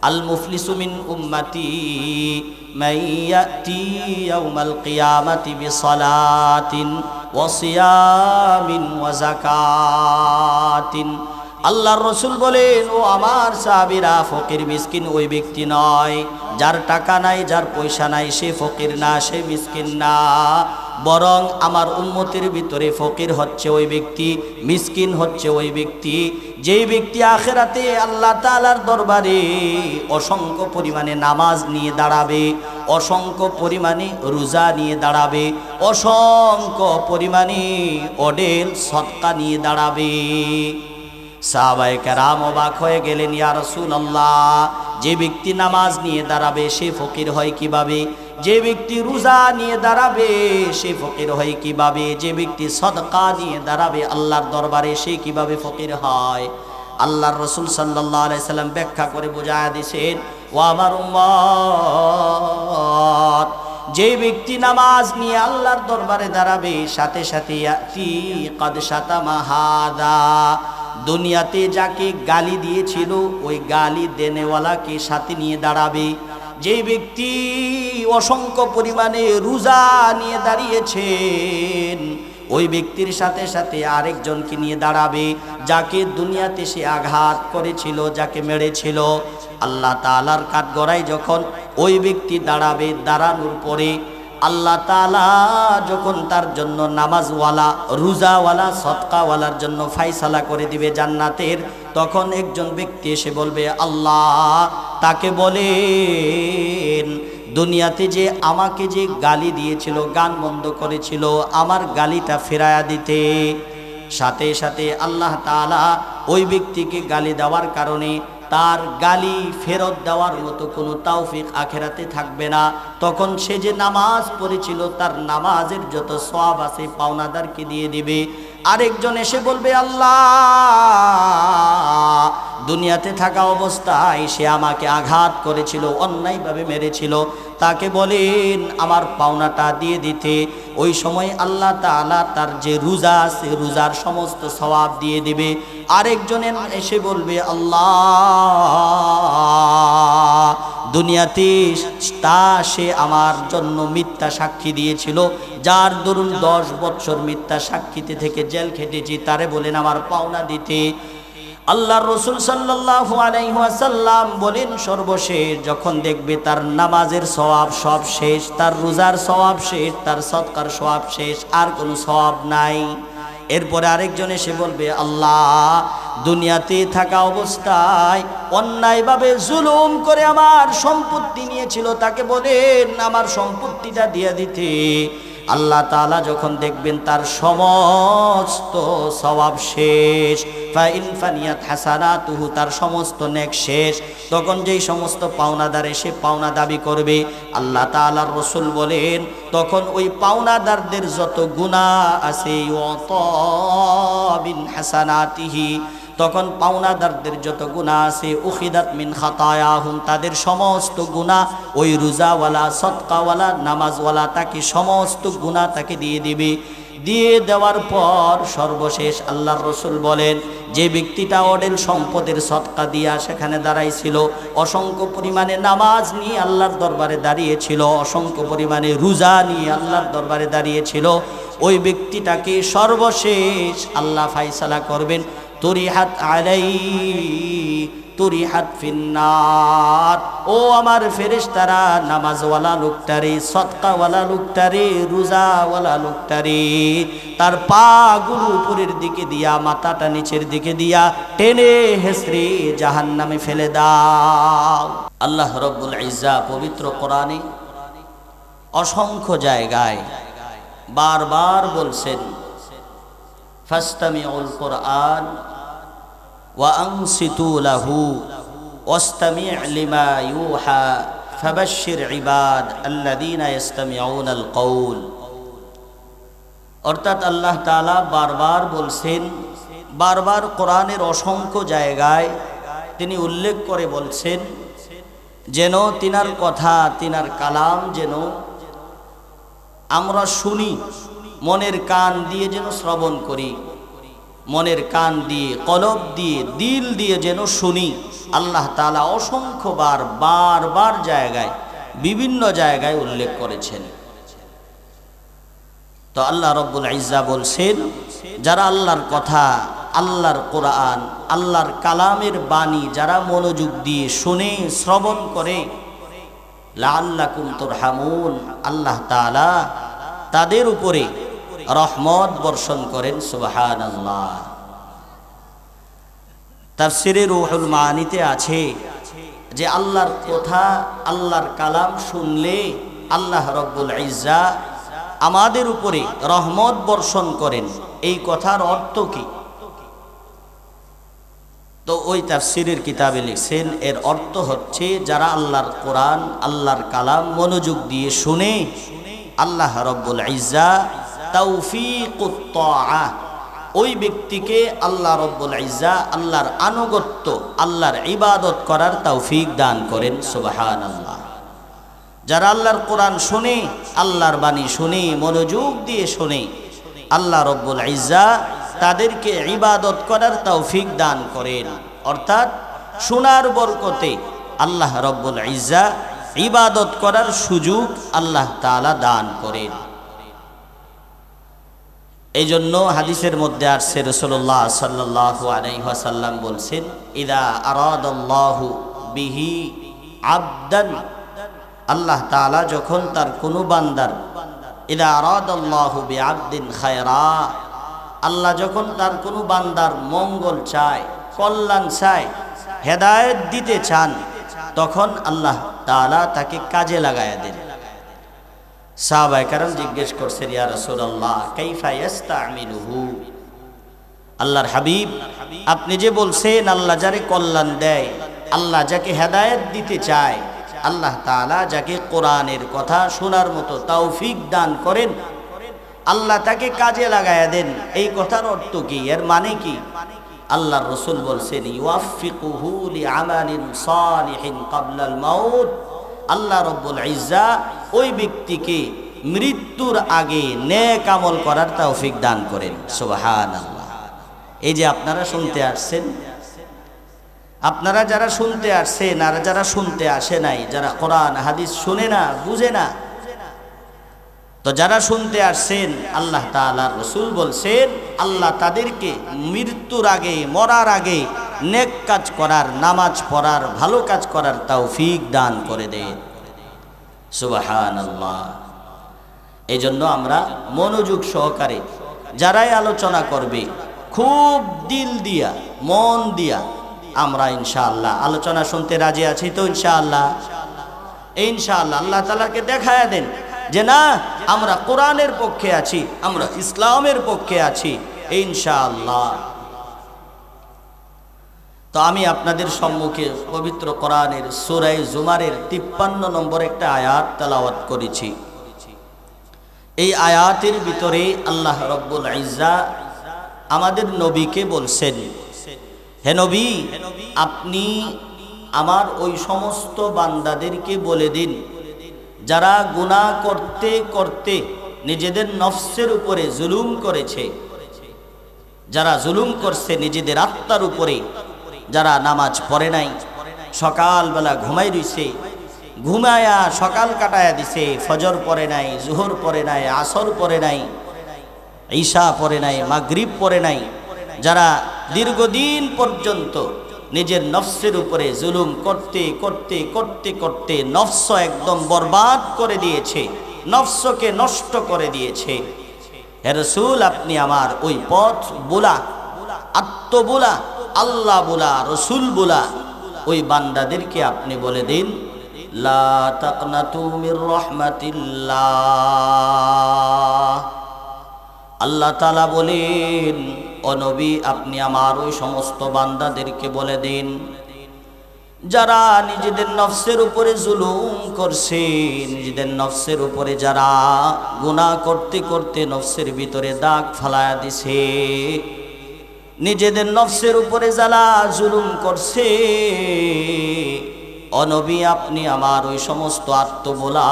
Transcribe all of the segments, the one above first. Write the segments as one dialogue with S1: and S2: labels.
S1: আল মুফলিসু মিন উম্মতি মান ইয়াতি ইয়াউমাল কিয়ামাতি বিসালাতিন ওয়া সিয়ামিন ওয়া যাকাতিন। আল্লাহর রাসূল বলেন, ও আমার সাহাবীরা, ফকির মিসকিন ওই ব্যক্তি নয় যার টাকা নাই, যার পয়সা নাই, সে ফকির না, সে মিসকিন না, বরং আমার উম্মতের ভিতরে ফকির হচ্ছে ওই ব্যক্তি, মিসকিন হচ্ছে ওই ব্যক্তি যেই ব্যক্তি আখিরাতে আল্লাহ তাআলার দরবারে অসংখ্য পরিমাণে নামাজ নিয়ে দাঁড়াবে, অসংখ্য পরিমাণে রোজা নিয়ে দাঁড়াবে, অসংখ্য পরিমাণে অডেল সদকা নিয়ে দাঁড়াবে। সাহাবায়ে কেরাম অবাক হয়ে গেলেন, ইয়া রাসূলুল্লাহ, যে ব্যক্তি নামাজ নিয়ে দাঁড়াবে সে ফকির হয় কিভাবে? যে ব্যক্তি রোজা নিয়ে দাঁড়াবে সে ফকির হয় কিভাবে? যে ব্যক্তি সদকা নিয়ে দাঁড়াবে আল্লাহর দরবারে সে কিভাবে ফকির হয়? আল্লাহর রাসূল সাল্লাল্লাহু আলাইহি সাল্লাম ব্যাখ্যা করে বুঝায়া দিয়েছেন, ও আমার উম্মত, যে ব্যক্তি নামাজ নিয়ে আল্লাহর দরবারে দাঁড়াবে সাথে সাথে ইয়াতি কাদ শাতামা হাদা, দুনিয়াতে যাকে গালি দিয়েছিল ওই গালি দেনেওয়ালাকে সাথে নিয়ে দাঁড়াবে। যে ব্যক্তি অসংখ্য পরিমাণে রোজা নিয়ে দাঁড়িয়েছেন ওই ব্যক্তির সাথে সাথে আরেকজনকে নিয়ে দাঁড়াবে যাকে দুনিয়াতে সে আঘাত করেছিল, যাকে মেরেছিল। আল্লাহ তাআলার কাঠগড়ায় যখন ওই ব্যক্তি দাঁড়াবে, দাঁড়ানোর পরে আল্লাহ তাআলা যখন তার জন্য নামাজওয়ালা, রোজাওয়ালা, সদকাওয়ালার জন্য ফায়সালা করে দিবে জান্নাতের, তখন একজন ব্যক্তি এসে বলবে, আল্লাহ তাকে বলেন দুনিয়াতে যে আমাকে যে গালি দিয়েছিল, গান বন্ধ করেছিল, আমার গালিটা ফেরায়া দিতে। সাথে সাথে আল্লাহ তাআলা ওই ব্যক্তিকে গালি দেওয়ার কারণে তার গালি ফেরত দেওয়ার মতো কোনো তৌফিক আখিরাতে থাকবে না। তখন সে যে নামাজ পড়েছিল তার নামাজের যত সওয়াব আছে পাওনাদারকে দিয়ে দিবে। আরেকজন এসে বলবে, আল্লাহ দুনিয়াতে থাকা অবস্থায় সে আমাকে আঘাত করেছিল, অন্যায়ভাবে মেরেছিল, তাকে বলেন আমার পাওনাটা দিয়ে দিতে। ওই সময় আল্লাহ তাআলা তার যে রোজা আছে রোজার সমস্ত সওয়াব দিয়ে দিবে। আরেকজন এসে বলবে, আল্লাহ দুনিয়াতে সে আমার জন্য মিথ্যা সাক্ষী দিয়েছিল, যার দরুন 10 বছর মিথ্যা সাক্ষীতে থেকে জেল খেটেছি, তারে বলেন আমার পাওনা দিতে। আল্লাহর রাসূল সাল্লাল্লাহু আলাইহি ওয়াসাল্লাম বলেন, সর্বশেষ যখন দেখবে তার নামাজের সওয়াব সব শেষ, তার রোজার সওয়াব শেষ, তার সদকার সওয়াব শেষ, আর কোনো সওয়াব নাই, এরপরে আরেকজন এসে বলবে, আল্লাহ দুনিয়াতে থাকা অবস্থায় অন্যায়ভাবে জুলুম করে আমার সম্পত্তি নিয়েছিল, তাকে বলেন আমার সম্পত্তিটা দিয়ে দিতে। আল্লাহ তাআলা যখন দেখবেন তার সমস্ত সওয়াব শেষ, ফাইন ফানিয়াত হাসানাতুহু, তার সমস্ত নেক শেষ, তখন যেই সমস্ত পাওনাদার এসে পাওনা দাবি করবে, আল্লাহ তাআলার রাসূল বলেন তখন ওই পাওনাদারদের যত গুনাহ আছে ওয়াতাবিন হাসানাতিহি, তখন পাওনাদারদের যত গুনাহ আছে উখিদাত মিন খাতায়াহুম, তাদের সমস্ত গুনাহ ওই রোজাওয়ালা, সদকাওয়ালা, নামাজওয়ালা তাকে সমস্ত গুনাহ তাকে দিয়ে দিবে। দিয়ে দেওয়ার পর সর্বশেষ আল্লাহর রাসূল বলেন, যে ব্যক্তিটা অডেল সম্পদের সদকা দিয়া সেখানে দাঁড়াইছিল, অসংখ্য পরিমাণে নামাজ নিয়ে আল্লাহর দরবারে দাঁড়িয়েছিল, অসংখ্য পরিমাণে রোজা নিয়ে আল্লাহর দরবারে দাঁড়িয়েছিল, ওই ব্যক্তিটাকে সর্বশেষ আল্লাহ ফায়সালা করবেন, তুরিহাত তুরিহাত ফিন্নার। ও আমার ফেরেশতারা, নামাজওয়ালা লোকটারে, সদকাওয়ালা লোকটারে, রোজাওয়ালা লোকটারে তার পা গুলো উপরের দিকে দিয়া, মাথাটা নিচের দিকে দিয়া টেনে হেসড়ে জাহান্নামে ফেলে দাও। আল্লাহ রব্বুল ইজ্জত পবিত্র কোরআনে অসংখ্য জায়গায় বারবার বলছেন, ফাস্তামিউল কোরআন ওয়া আনসিতু লাহু ওয়াস্তামি' লিমা ইউহা ফাবাশশির ইবাদ আল্লাযীনা ইসতামিউনাল কওল। অর্থাৎ আল্লাহ তাআলা বারবার বলছেন, বারবার কোরআনের অসংখ্য জায়গায় তিনি উল্লেখ করে বলছেন যেন তিনার কথা, তিনার কালাম যেন আমরা শুনি, মনের কান দিয়ে যেন শ্রবণ করি, মনের কান দিয়ে, কলব দিয়ে, দিল দিয়ে যেন শুনি। আল্লাহ তাআলা অসংখ্যবার বারবার জায়গায় বিভিন্ন জায়গায় উল্লেখ করেছেন। তো আল্লাহ রব্বুল ইজ্জা বলছেন, যারা আল্লাহর কথা, আল্লাহর কোরআন, আল্লাহর কালামের বাণী যারা মনোযোগ দিয়ে শুনে শ্রবণ করে, লাআল্লাকুম তুরহামুন, আল্লাহ তাআলা তাদের উপরে রহমত বর্ষণ করেন। সুবহানাল্লাহ। তাফসিরে রূহুল মাআনিতে আছে যে আল্লাহর কথা, আল্লাহর কালাম শুনলে আল্লাহ রব্বুল ইজ্জা আমাদের উপরে রহমত বর্ষণ করেন। এই কথার অর্থ কি? তো ওই তাফসিরের কিতাবে লিখছেন, এর অর্থ হচ্ছে যারা আল্লাহর কোরআন, আল্লাহর কালাম মনোযোগ দিয়ে শুনে, আল্লাহ রব্বুল ইজ্জা তাওফীকুত তাআহ, ওই ব্যক্তিকে আল্লাহ রব্বুল ইজ্জা আল্লাহর আনুগত্য, আল্লাহর ইবাদত করার তৌফিক দান করেন। সুবহানাল্লাহ। যারা আল্লাহর কোরআন শুনে, আল্লাহর বাণী শুনে, মনোযোগ দিয়ে শুনে, আল্লাহ রব্বুল ইজ্জা তাদেরকে ইবাদত করার তৌফিক দান করেন। অর্থাৎ শোনার বরকতে আল্লাহ রব্বুল ইজ্জা ইবাদত করার সুযোগ আল্লাহ তাআলা দান করেন। এই জন্য হাদিসের মধ্যে আসছে, রাসূলুল্লাহ সাল্লাল্লাহু আলাইহি ওয়াসাল্লাম বলছেন, ইদা আরাদাল্লাহু বিহি আবদান, আল্লাহ তাআলা যখন তার কোনো বান্দার, ইদা আরাদাল্লাহু বিআবদিন খায়রা, আল্লাহ যখন তার কোনো বান্দার মঙ্গল চায়, কল্যাণ চায়, হেদায়েত দিতে চান, তখন আল্লাহ তাআলা তাকে কাজে লাগায়া দেন। সাহাবায়ে কেরাম জিজ্ঞেস করছেন, ইয়া রাসূলুল্লাহ কাইফা ইস্তামিলুহু, আল্লাহর হাবিব আপনি যে বলছেন আল্লাহ যারে কল্যাণ দেয়, আল্লাহ যাকে হেদায়েত দিতে চায়, আল্লাহ তাআলা যাকে কোরআনের কথা শোনার মতো তৌফিক দান করেন, আল্লাহ তাকে কাজে লাগায়া দেন, এই কথার অর্থ কি? এর মানে কি? আল্লাহর রাসূল বলছেন, ইউয়াফিকুহু লিআমালিন সালিহিন ক্বাবলাল মাউত, আল্লাহ রব্বুল ইজ্জা ওই ব্যক্তিকে মৃত্যুর আগে নেক আমল করার তৌফিক দান করেন। সুবহানাল্লাহ। এই যে আপনারা শুনতে আসছেন, আপনারা যারা শুনতে আসছেন আর যারা শুনতে আসে নাই, যারা কোরআন হাদিস শুনে না, বুঝে না, তো যারা শুনতে আসছেন, আল্লাহ তাআলার রাসূল বলছেন আল্লাহ তাদেরকে মৃত্যুর আগে, মরার আগে নেক কাজ করার, নামাজ পড়ার, ভালো কাজ করার তৌফিক দান করে দেন। সুবহানাল্লাহ। এই জন্য আমরা মনোযোগ সহকারে যারাই আলোচনা করবে, খুব দিল দিয়া, মন দিয়া আমরা ইনশাআল্লাহ আলোচনা শুনতে রাজি আছি। তো ইনশাআল্লাহ, ইনশাআল্লাহ আল্লাহ তাআলাকে দেখায়া দেন যে না, আমরা কোরআনের পক্ষে আছি, আমরা ইসলামের পক্ষে আছি ইনশাআল্লাহ। তো আমি আপনাদের সম্মুখে পবিত্র কোরআনের সূরা জুমারের 53 নম্বর একটা আয়াত তেলাওয়াত করেছি। এই আয়াতের ভিতরে আল্লাহ রব্বুল ইজ্জা আমাদের নবীকে বলছেন, হে নবী, আপনি আমার ওই সমস্ত বান্দাদেরকে বলে দিন যারা গুনাহ করতে করতে নিজেদের নফসের উপরে জুলুম করেছে, যারা জুলুম করছে নিজেদের আত্মার উপরে, যারা নামাজ পড়ে নাই, সকালবেলা ঘুমাই রইছে, ঘুমায়া সকাল কাটায়া দিছে, ফজর পড়ে নাই, জোহর পড়ে নাই, আসর পড়ে নাই, ঈশা পড়ে নাই, মাগরিব পড়ে নাই, যারা দীর্ঘদিন পর্যন্ত নিজের নফসের উপরে জুলুম করতে করতে করতে করতে নফস একদম বরবাদ করে দিয়েছে, নফসকে নষ্ট করে দিয়েছে, হে রাসূল আপনি আমার ওই পথ বোলা, আত্মবোলা, আল্লাহ বোলা, রাসূল বোলা ওই বান্দাদেরকে আপনি বলে দিন, লা তাকনাতু মির রাহমাতিল্লাহ। আল্লাহ তাআলা বলেন, ও নবী আপনি আমার ওই সমস্ত বান্দাদেরকে বলে দিন যারা নিজেদের নফসের উপরে জুলুম করছে, নিজেদের নফসের উপরে যারা গুনাহ করতে করতে নফসের ভিতরে দাগ ফালায়া দিছে, নিজেদের নফসের উপরে যারা জুলুম করছে, ও নবী আপনি আমার ওই সমস্ত আত্মবোলা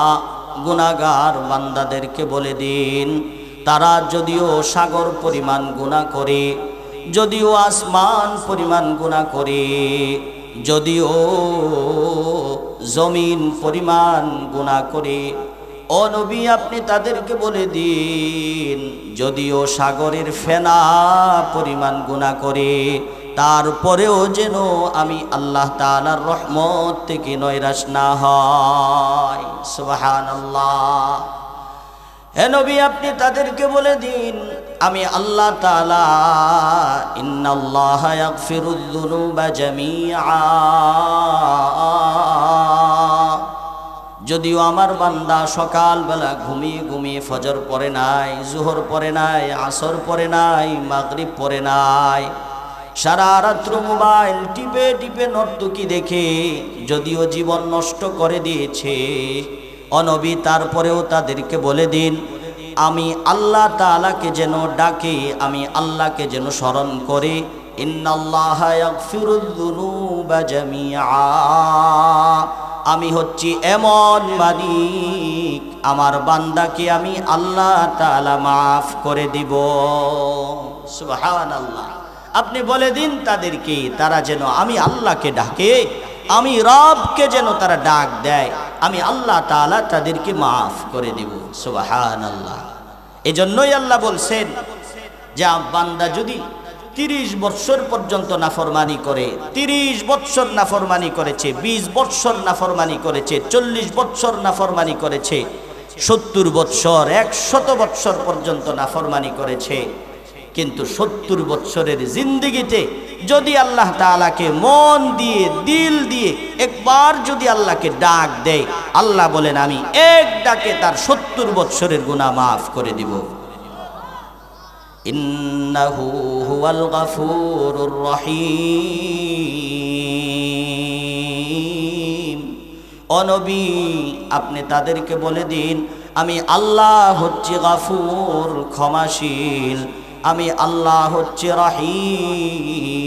S1: গুনাহগার বান্দাদেরকে বলে দিন, তারা যদিও সাগর পরিমাণ গুনাহ করে, যদিও আসমান পরিমাণ গুনাহ করে, যদিও জমিন পরিমাণ গুনাহ করে, ও নবী আপনি তাদেরকে বলে দিন যদিও সাগরের ফেনা পরিমাণ গুনাহ করে, তারপরেও যেন আমি আল্লাহ তাআলার রহমত থেকে নৈরাশ না হয়। সুবহানাল্লাহ। হে নবী আপনি তাদেরকে বলে দিন আমি আল্লাহ তাআলা ইন্নাল্লাহা ইয়াগফিরুয যুনুবা জামিআ, যদিও আমার বান্দা সকালবেলা ঘুমিয়ে ঘুমিয়ে ফজর পড়ে নাই, জোহর পড়ে নাই, আসর পড়ে নাই, মাগরিব পড়ে নাই, সারা রাত্র মোবাইল টিপে টিপে নর্তকী দেখে যদিও জীবন নষ্ট করে দিয়েছে, অনবী তারপরেও তাদেরকে বলে দিন আমি আল্লাহ তাআলাকে যেন ডাকে, আমি আল্লাহকে যেন স্মরণ করে, ইন্নাল্লাহা ইয়াগফিরুয যুনুবা জামিআ, আমি হচ্ছি এমন মালিক আমার বান্দাকে আমি আল্লাহ তাআলা মাফ করে দিব। সুবহানাল্লাহ। আপনি বলে দিন তাদেরকে তারা যেন আমি আল্লাহকে ডাকে, আমি রবকে যেন তারা ডাক দেয়, আমি আল্লাহ তাআলা তাদেরকে মাফ করে দিব। সুবহানাল্লাহ। এজন্যই আল্লাহ বলছেন যে বান্দা যদি 30 বৎসর পর্যন্ত নাফরমানি করে, 30 বৎসর নাফরমানি করেছে, 20 বৎসর নাফরমানি করেছে, 40 বৎসর নাফরমানি করেছে, 70 বৎসর 100 বৎসর পর্যন্ত নাফরমানি করেছে, কিন্তু 70 বৎসরের জিন্দেগিতে যদি আল্লাহ তাআলাকে মন দিয়ে দিল দিয়ে একবার যদি আল্লাহকে ডাক দেয়, আল্লাহ বলেন আমি এক ডাকে তার 70 বৎসরের গুনাহ মাফ করে দিব। ইন্নাহু হুয়াল গফুরুর রহিম। ও নবী আপনি তাদেরকে বলে দিন আমি আল্লাহ হচ্ছি গফুর ক্ষমাশীল, আমি আল্লাহ হচ্ছে রহিম,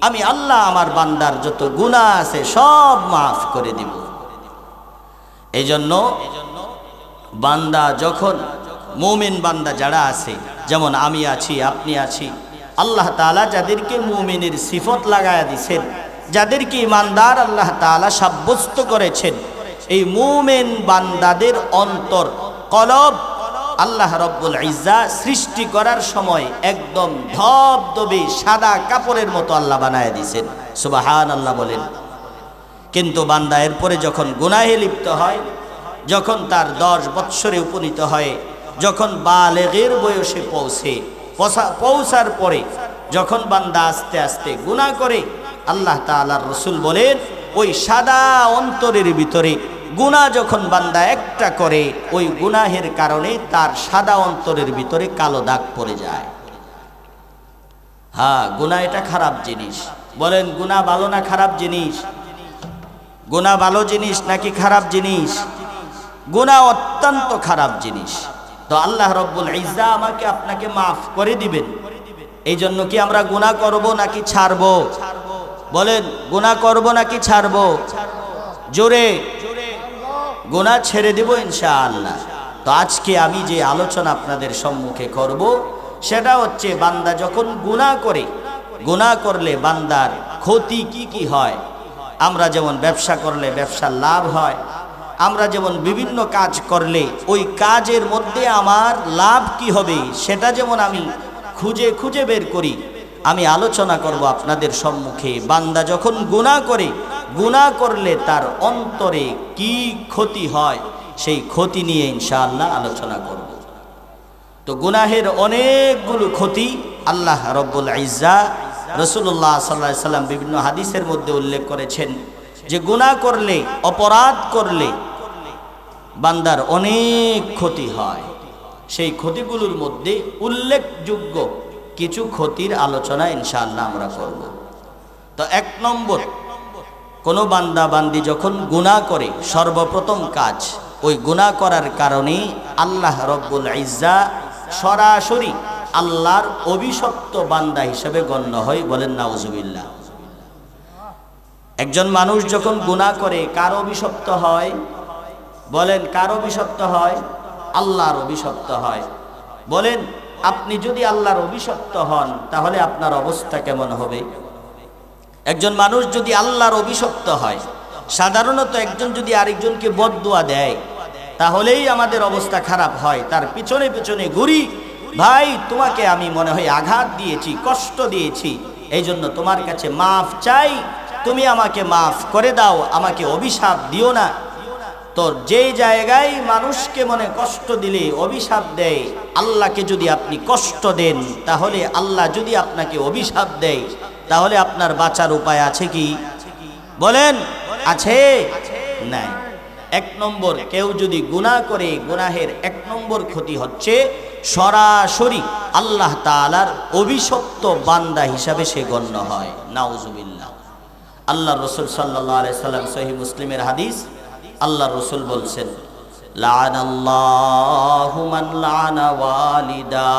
S1: আমি আল্লাহ আমার বান্দার যত গুনাহ আছে সব মাফ করে দিব। এই জন্য বান্দা যখন মুমিন বান্দা যারা আছে, যেমন আমি আছি আপনি আছি, আল্লাহ তাআলা যাদেরকে মুমিনের সিফত লাগায়া দিয়েছেন, যাদেরকে ইমানদার আল্লাহ তাআলা সাব্যস্ত করেছেন, এই মুমিন বান্দাদের অন্তর কলব আল্লাহ রব্বুল ইজ্জা সৃষ্টি করার সময় একদম ধবধবে সাদা কাপড়ের মতো আল্লাহ বানায় দিয়েছেন। সুবহানাল্লাহ বলেন। কিন্তু বান্দা এরপরে যখন গুনাহে লিপ্ত হয়, যখন তার 10 বৎসরে উপনীত হয়, যখন বালেগের বয়সে পৌঁছার পরে যখন বান্দা আস্তে আস্তে গুনাহ করে, আল্লাহ তাআলার রাসূল বলেন ওই সাদা অন্তরের ভিতরে গুনাহ যখন বান্দা একটা করে, ওই গুনাহের কারণে তার সাদা অন্তরের ভিতরে কালো দাগ পড়ে যায়। হ্যাঁ, গুনাহ এটা খারাপ জিনিস। বলেন গুনাহ ভালো না খারাপ জিনিস? গুনাহ ভালো জিনিস নাকি খারাপ জিনিস? গুনাহ অত্যন্ত খারাপ জিনিস। তো আল্লাহ রব্বুল ইজ্জা আমাকে আপনাকে মাফ করে দিবেন, এই জন্য কি আমরা গুনাহ করব নাকি ছাড়ব? বলেন গুনাহ করব নাকি ছাড়ব? জোরে গুনাহ ছেড়ে দেব ইনশাআল্লাহ। তো আজকে আমি যে আলোচনা আপনাদের সম্মুখে করব সেটা হচ্ছে বান্দা যখন গুনাহ করে, গুনাহ করলে বান্দার ক্ষতি কি কি হয়। আমরা যেমন ব্যবসা করলে ব্যবসার লাভ হয়, আমরা যেমন বিভিন্ন কাজ করলে ওই কাজের মধ্যে আমার লাভ কি হবে সেটা যেমন আমি খুঁজে খুঁজে বের করি, আমি আলোচনা করব আপনাদের সম্মুখে বান্দা যখন গুনাহ করে, গুনাহ করলে তার অন্তরে কি ক্ষতি হয় সেই ক্ষতি নিয়ে ইনশাআল্লাহ আলোচনা করব। তো গুনাহের অনেকগুলো ক্ষতি আল্লাহ রব্বুল ইজ্জা রাসূলুল্লাহ সাল্লাল্লাহু আলাইহি সাল্লাম বিভিন্ন হাদিসের মধ্যে উল্লেখ করেছেন যে গুনাহ করলে, অপরাধ করলে বান্দার অনেক ক্ষতি হয়। সেই ক্ষতিগুলোর মধ্যে উল্লেখযোগ্য কিছু ক্ষতির আলোচনা ইনশাআল্লাহ আমরা করব। তো 1 নম্বর, কোনো বান্দা বান্দি যখন গুনাহ করে সর্বপ্রথম কাজ, ওই গুনাহ করার কারণে আল্লাহ রব্বুল ইজ্জা সরাসরি আল্লাহর অভিশপ্ত বান্দা হিসেবে গণ্য হয়। বলেন নাউজুবিল্লাহ। একজন মানুষ যখন গুনাহ করে কার অভিশপ্ত হয়? বলেন কার অভিশপ্ত হয়? আল্লাহর অভিশপ্ত হয়। বলেন আপনি যদি আল্লাহর অভিশপ্ত হন তাহলে আপনার অবস্থা কেমন হবে? একজন মানুষ যদি আল্লাহর অভিশপ্ত হয়, সাধারণত একজন যদি আরেকজনকে বদদুয়া দেয় তাহলেই আমাদের অবস্থা খারাপ হয়। তার পিছনে পিছনে ঘুরি, ভাই তোমাকে আমি মনে হয় আঘাত দিয়েছি, কষ্ট দিয়েছি, এই জন্য তোমার কাছে মাফ চাই, তুমি আমাকে মাফ করে দাও, আমাকে অভিশাপ দিও না। তো যেই জায়গায় মানুষকে মনে কষ্ট দিলে অভিশাপ দেয়, আল্লাহকে যদি আপনি কষ্ট দেন, তাহলে আল্লাহ যদি আপনাকে অভিশাপ দেয়, তাহলে আপনার বাঁচার উপায় আছে কি? বলেন, আছে? নাই। এক নম্বর, কেউ যদি গুনাহ করে, গুনাহের এক নম্বর ক্ষতি হচ্ছে সরাসরি আল্লাহ তাআলার অভিশপ্ত বান্দা হিসাবে সে গণ্য হয়। নাউজুবিল্লাহ। আল্লাহ রাসূল সাল্লাল্লাহু আলাইহি সাল্লাম, সহিহ মুসলিমের হাদিস, আল্লাহ রাসূল বলছেন, লাআনাল্লাহু মান লাআনা ওয়ালিদা।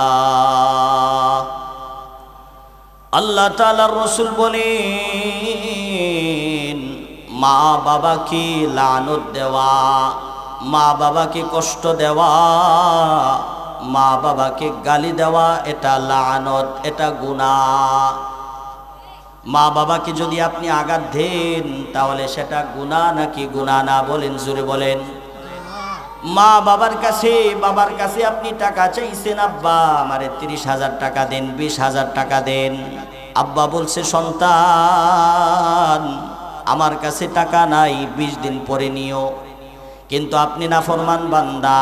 S1: আল্লাহ তাআলার রাসূল বলেন, মা বাবাকে লানত দেওয়া, মা বাবাকে কষ্ট দেওয়া, মা বাবাকে গালি দেওয়া, এটা লানত, এটা গুনাহ। মা বাবাকে যদি আপনি আঘাত দেন তাহলে সেটা গুনাহ নাকি গুনাহ না? বলেন, জোরে বলেন। মা বাবার কাছে আপনি টাকা চাইছেন, আব্বা আমারে 30,000 টাকা দেন, 20,000 টাকা দেন। আব্বা বলছে, সন্তান আমার কাছে টাকা নাই, 20 দিন পরে নিও। কিন্তু আপনি নাফরমান বান্দা,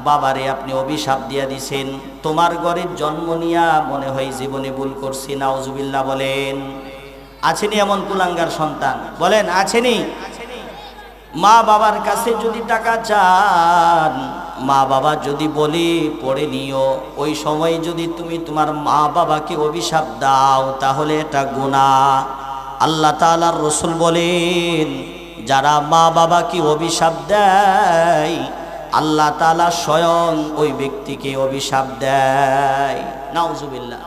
S1: বাবারে আপনি অভিশাপ দিয়া দিছেন, তোমার ঘরের জন্ম নিয়া মনে হয় জীবনে ভুল করছি। নাউজুবিল্লাহ। বলেন, আছেনি এমন কুলাঙ্গার সন্তান? বলেন, আছেনি? মা বাবার কাছে যদি টাকা চান, মা বাবা যদি বলে পড়ে নিও, ওই সময় যদি তুমি তোমার মা বাবাকে অভিশাপ দাও, তাহলে এটা গুনাহ। আল্লাহ তাআলার রাসূল বলেন, যারা মা বাবাকে অভিশাপ দেয়, আল্লাহ তাআলা স্বয়ং ওই ব্যক্তিকে অভিশাপ দেয়। নাউজুবিল্লাহ।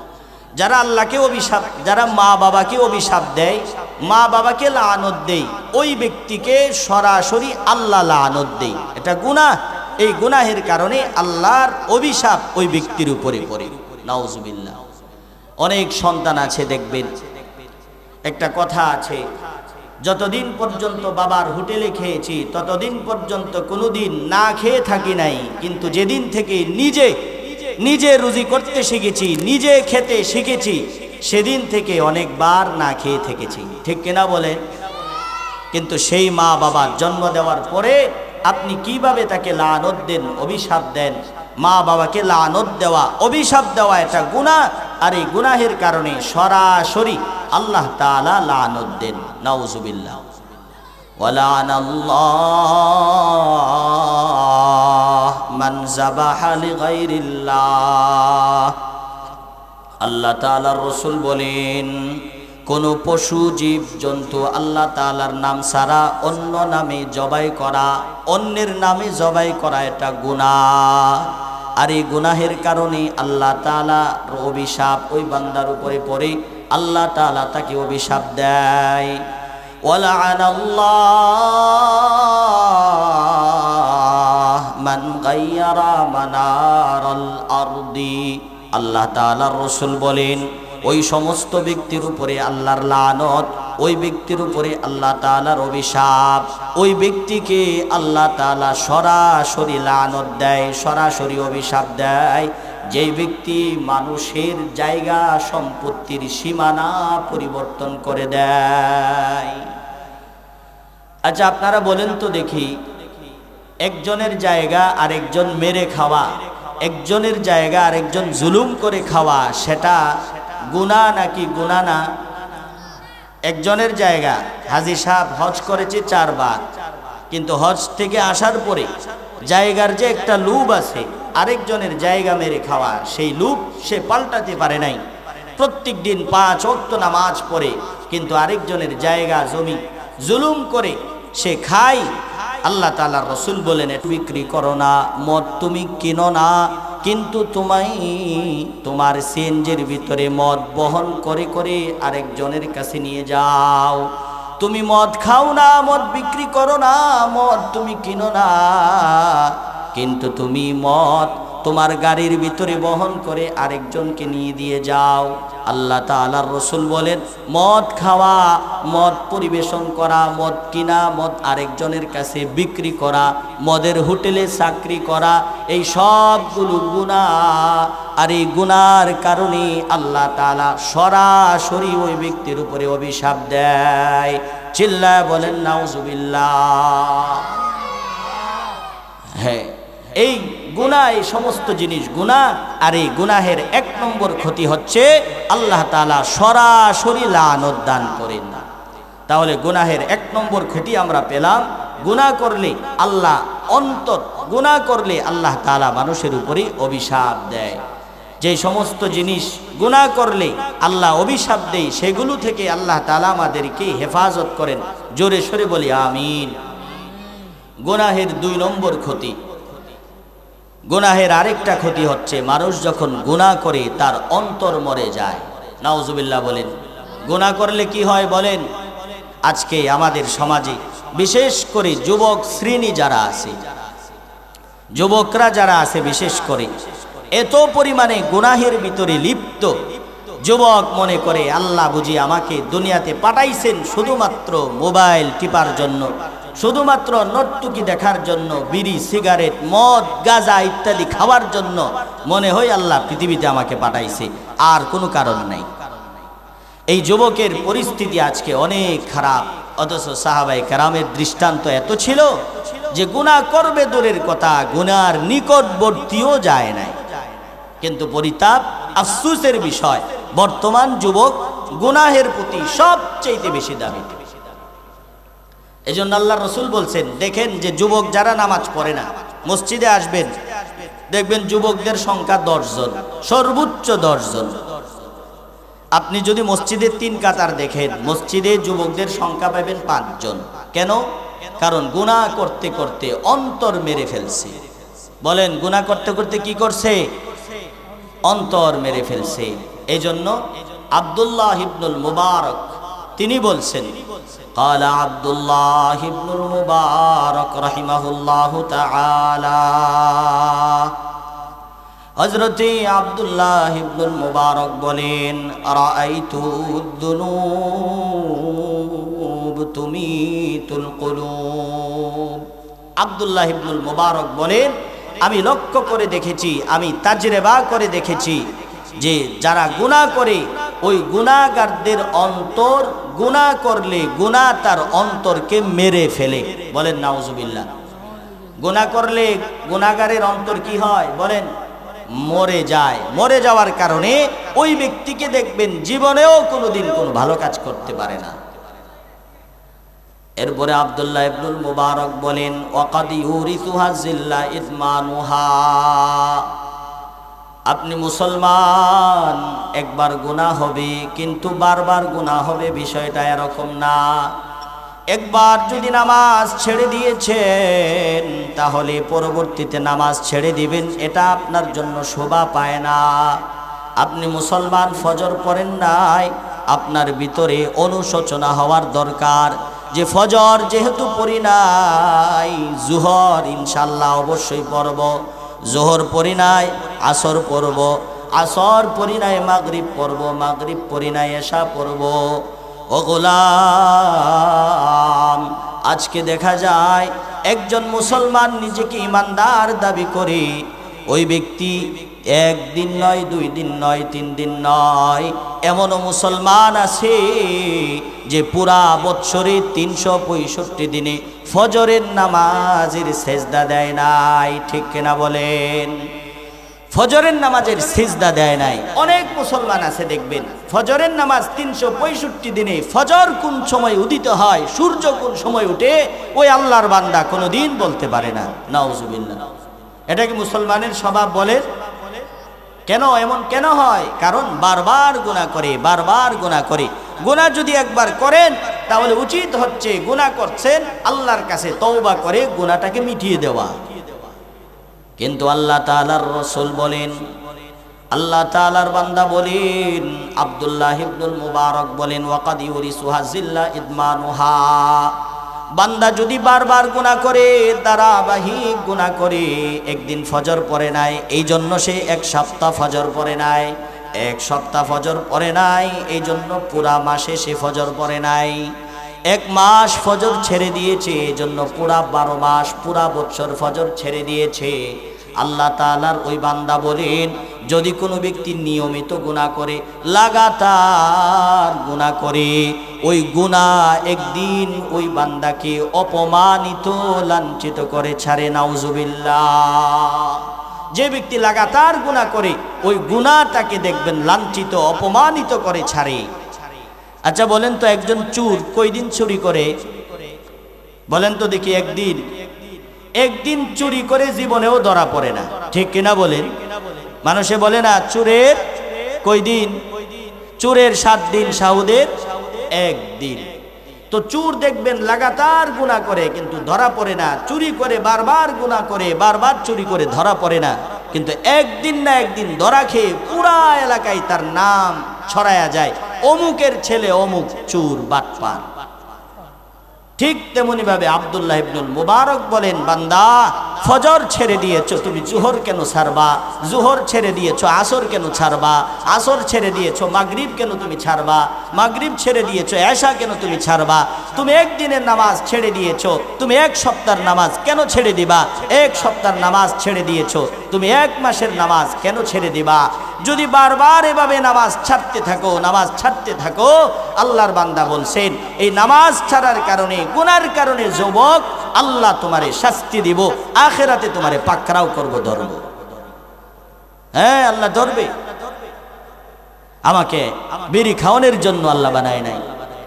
S1: যারা আল্লাহকে অভিশাপ, যারা মা বাবাকে অভিশাপ দেয়, মা বাবাকে লানত দেয়, ওই ব্যক্তিকে সরাসরি আল্লাহ লানত দেয়। এটা গুনাহ। এই গুনাহের কারণে আল্লাহর অভিশাপ ওই ব্যক্তির উপরে পড়ে। নাউজুবিল্লাহ। অনেক সন্তান আছে, দেখবেন একটা কথা আছে, যতদিন পর্যন্ত বাবার হোটেলে খেয়েছি ততদিন পর্যন্ত কোনোদিন না খেয়ে থাকি নাই, কিন্তু যেদিন থেকে নিজে রুজি করতে শিখেছি, নিজে খেতে শিখেছি, সেদিন থেকে অনেকবার না খেয়ে থেকেছি। ঠিক কিনা বলে? কিন্তু সেই মা বাবার জন্ম দেওয়ার পরে আপনি কিভাবে তাকে লানত দেন, অভিশাপ দেন? মা বাবাকে লানত দেওয়া, অভিশাপ দেওয়া এটা গুনাহ। আর এই গুনাহের কারণে সরাসরি আল্লাহ তাআলা লানত দেন। নাউজুবিল্লাহ। ওয়ালানাল্লাহ মান যাবাহা লিগাইরিল্লাহ। আল্লাহ তাআলার রাসূল বলেন, কোন পশু জীব জন্তু আল্লাহ তাআলার নাম ছাড়া অন্য নামে জবাই করা, অন্যের নামে জবাই করা, এটা গুনাহ। আর এই গুনাহের কারণে আল্লাহ তাআলার অভিশাপ ওই বান্দার উপরে পড়ে, আল্লাহ তাআলা তাকে অভিশাপ দেয়। ওয়ালানাল্লাহ মান গায়্যারা মানারাল আরদি। আল্লাহ তাআলার রাসূল বলেন, ওই সমস্ত ব্যক্তির উপরে আল্লাহর লানত, ওই ব্যক্তির উপরে আল্লাহ তাআলার অভিশাপ, ওই ব্যক্তিকে আল্লাহ তাআলা সরাসরি লানত দেয়, সরাসরি অভিশাপ দেয়, যেই ব্যক্তি মানুষের জায়গা সম্পত্তির সীমানা পরিবর্তন করে দেয়। আচ্ছা, আপনারা বলেন তো দেখি, একজনের জায়গা আরেকজন মেরে খাওয়া, একজনের জায়গা আরেকজন জুলুম করে খাওয়া, সেটা গুনাহ নাকি গুনাহ না? একজনের জায়গা, হাজী সাহেব হজ করেছে 4 বার, কিন্তু হজ থেকে আসার পরে জায়গার যে একটা লুভ আছে, আরেকজনের জায়গা মেরে খাওয়া, সেই লুভ সে পাল্টাতে পারে নাই। প্রত্যেক দিন 5 ওয়াক্ত নামাজ পড়ে, কিন্তু আরেকজনের জায়গা জমি জুলুম করে সে খায়। আল্লাহ তাআলার রাসূল বলেন, এটা বিক্রি করো না, মদ তুমি কিনো না, কিন্তু তোমার সিএনজির ভিতরে মদ বহন করে করে আরেকজনের কাছে নিয়ে যাও। তুমি মদ খাও না, মদ বিক্রি করো না, মদ তুমি কিনো না, কিন্তু তুমি মদ তোমার গাড়ির ভিতরে বহন করে আরেকজনকে নিয়ে দিয়ে যাও। আল্লাহ তাআলার রাসূল বলেন, মদ খাওয়া, মদ পরিবেশন করা, মদ কিনা, মদ আরেকজনের কাছে বিক্রি করা, মদের হোটেলে চাকরি করা, এই সবগুলো গুনাহ। আর এই গুনার কারণে আল্লাহ তাআলা সরাসরি ওই ব্যক্তির উপরে অভিশাপ দেয়। চিল্লায় বলেন নাউজুবিল্লাহ। হ্যাঁ, এই গুনাহ, এই সমস্ত জিনিস গুনাহ। আর এই গুনাহের এক নম্বর ক্ষতি হচ্ছে আল্লাহ তাআলা সরাসরি লানত দান করেন না। তাহলে গুনাহের এক নম্বর ক্ষতি আমরা পেলাম, গুনাহ করলে আল্লাহ গুনাহ করলে আল্লাহ তাআলা মানুষের উপরে অভিশাপ দেয়। যে সমস্ত জিনিস গুনাহ করলে আল্লাহ অভিশাপ দেয়, সেগুলো থেকে আল্লাহ তাআলা আমাদেরকে হেফাজত করেন। জোরে সরে বলি আমিন। গুনাহের 2 নম্বর ক্ষতি, গুনাহের আরেকটা ক্ষতি হচ্ছে মানুষ যখন গুনাহ করে তার অন্তর মরে যায়। নাউজুবিল্লাহ বলেন। গুনাহ করলে কি হয় বলেন? আজকে আমাদের সমাজে বিশেষ করে যুবক শ্রেণী যারা আছে, যুবকরা যারা আছে বিশেষ করে, এত পরিমাণে গুনাহের ভিতরে লিপ্ত। যুবক মনে করে আল্লাহ বুঝি আমাকে দুনিয়াতে পাঠাইছেন শুধুমাত্র মোবাইল টিপার জন্য, শুধুমাত্র নর্তকী দেখার জন্য, বিড়ি সিগারেট মদ গাঁজা ইত্যাদি খাওয়ার জন্য মনে হয় আল্লাহ পৃথিবীতে আমাকে পাঠাইছে, আর কোনো কারণ নাই। এই যুবকের পরিস্থিতি আজকে অনেক খারাপ। অথচ সাহাবায়ে কেরামের দৃষ্টান্ত এত ছিল যে গুনাহ করবে দূরের কথা, গুনার নিকটবর্তীও যায় নাই। কিন্তু পরিতাপ, আফসোসের বিষয়, বর্তমান যুবক গুনাহের প্রতি সবচেয়ে বেশি দাবি। এজন্য আল্লাহর রাসূল বলছেন, দেখেন যে যুবক যারা নামাজ পড়ে না, মসজিদে আসবেন, দেখবেন যুবকদের সংখ্যা 10 জন, সর্বোচ্চ 10 জন। আপনি যদি মসজিদে 3 কাতার দেখেন, মসজিদে যুবকদের সংখ্যা পাবেন 5 জন। কেন? কারণ গুনাহ করতে করতে অন্তর মেরে ফেলছে। বলেন, গুনাহ করতে করতে কি করছে? অন্তর মেরে ফেলছে। এজন্য আব্দুল্লাহ ইবনুল মুবারক তিনি বলছেন, قال عبد الله بن المبارك رحمه الله تعالى, হযরত আব্দুল্লাহ ইবনুল মুবারক বলেন, রাআইতু الذنوب تميت القلوب। আব্দুল্লাহ ইবনুল মুবারক বলেন, আমি লক্ষ্য করে দেখেছি, আমি তাজরিবা করে দেখেছি যে যারা গুনাহ করে ওই গুনাহগারদের অন্তর, গুনাহ করলে গুনাহ তার অন্তরকে মেরে ফেলে। বলেন নাউজুবিল্লাহ। গুনাহ করলে গুনাহগারের অন্তর কি হয় বলেন? মরে যায়। মরে যাওয়ার কারণে ওই ব্যক্তিকে দেখবেন জীবনেও কোনোদিন কোনো ভালো কাজ করতে পারে না। এরপরে আব্দুল্লাহ ইবনুল মুবারক বলেন, ওয়াকাদ ইউরিসুহা জিল্লা ইদমানুহা। আপনি মুসলমান, একবার গুনাহ হবে কিন্তু বারবার গুনাহ হবে, বিষয়টা এরকম না। একবার যদি নামাজ ছেড়ে দিয়েছেন তাহলে পরবর্তীতে নামাজ ছেড়ে দিবেন, এটা আপনার জন্য শোভা পায় না। আপনি মুসলমান, ফজর পড়েন নাই, আপনার ভিতরে অনুশোচনা হওয়ার দরকার যে ফজর যেহেতু পড়ি নাই, জোহর ইনশাআল্লাহ অবশ্যই পড়ব, জোহর পড়ি নাই আসর পড়ব, আসর পড়ি নাই মাগরিব পড়ব, মাগরিব পড়ি নাই এশা পড়ব। ও গোলাম, আজকে দেখা যায় একজন মুসলমান নিজেকে ইমানদার দাবি করে, ওই ব্যক্তি 1 দিন নয়, 2 দিন নয়, 3 দিন নয়, এমনও মুসলমান আছে যে পুরা বৎসরে 365 দিনে ফজরের নামাজের সেজদা দেয় নাই। ঠিক কিনা বলেন? ফজরের নামাজের সিজদা দেয় নাই। অনেক মুসলমান আছে দেখবেন ফজরের নামাজ 365 দিনে, ফজর কোন সময় উদিত হয়, সূর্য কোন সময় উঠে, ওই আল্লাহর বান্দা কোনোদিন বলতে পারে না। নাউজুবিল্লাহ। এটা কি মুসলমানের স্বভাব বলেন? কেন এমন কেন হয়? কারণ বারবার গুনাহ করে, বারবার গুনাহ করে। গুনাহ যদি একবার করেন তাহলে উচিত হচ্ছে গুনাহ করছেন আল্লাহর কাছে তওবা করে গুনাহটাকে মিটিয়ে দেওয়া। কিন্তু আল্লাহ তাআলার রাসূল বলেন, আল্লাহ তাআলার বান্দা বলেন, আব্দুল্লাহ ইবনুল মুবারক বলেন, ওয়াকাদ ইউরিসুহা জিল্লা ইদমানুহা। বান্দা যদি বারবার গুনাহ করে, ধারাবাহিক গুনাহ করে, একদিন ফজর পড়ে নাই, এই জন্য সে এক সপ্তাহ ফজর পড়ে নাই, এক সপ্তাহ ফজর পড়ে নাই, এই জন্য পুরা মাসে সে ফজর পড়ে নাই, এক মাস ফজর ছেড়ে দিয়েছে, এই জন্য পুরা 12 মাস পুরা বছর ফজর ছেড়ে দিয়েছে। আল্লাহ তাআলার ওই বান্দা বলেন, যদি কোনো ব্যক্তি নিয়মিত গুনাহ করে, লাগাতার গুনাহ করে, ওই গুনাহ একদিন ওই বান্দাকে অপমানিত লাঞ্ছিত করে ছাড়ে। নাউজুবিল্লাহ। যে ব্যক্তি লাগাতার গুনাহ করে, ওই গুনাহটাকে দেখবেন লাঞ্ছিত অপমানিত করে ছাড়ে। আচ্ছা বলেন তো, একজন চোর কয়দিন চুরি করে? বলেন তো দেখি। একদিন চুরি করে জীবনেও ধরা পড়ে না, ঠিক কিনা বলেন? মানুষে বলে না চোরের কয়দিন? চোরের 7 দিন, শাহুদের 1 দিন। তো চোর দেখবেন লাগাতার গুনাহ করে কিন্তু ধরা পড়ে না, চুরি করে বারবার গুনাহ করে, বারবার চুরি করে ধরা পড়ে না, কিন্তু একদিন না একদিন ধরা খেয়ে পুরা এলাকায় তার নাম ছড়ায়া যায়, অমুকের ছেলে অমুক চোর, বাটপার। ঠিক তেমনি ভাবে আব্দুল্লাহ ইবনুল মুবারক বলেন, বান্দা ফজর ছেড়ে দিয়েছো, তুমি জোহর কেন ছাড়বা? জোহর ছেড়ে দিয়েছো, আসর কেন ছাড়বা? আসর ছেড়ে দিয়েছো, মাগরিব কেন তুমি ছাড়বা? মাগরিব ছেড়ে দিয়েছো, এশা কেন তুমি ছাড়বা? তুমি একদিনের নামাজ ছেড়ে দিয়েছো, তুমি 1 সপ্তাহের নামাজ কেন ছেড়ে দিবা? 1 সপ্তাহের নামাজ ছেড়ে দিয়েছো, তুমি 1 মাসের নামাজ কেন ছেড়ে দিবা? যদি বারবার এভাবে নামাজ ছাড়তে থাকো, আল্লাহর বান্দা বলছেন, এই নামাজ ছাড়ার কারণে, গুনার কারণে যুবক, আল্লাহ তোমারে শাস্তি দিব, আখিরাতে তোমারে পাকড়াও করব, ধরব। হ্যাঁ, আল্লাহ ধরবে। আমাকে বিড়ি খাওয়ানোর জন্য আল্লাহ বানায় নাই,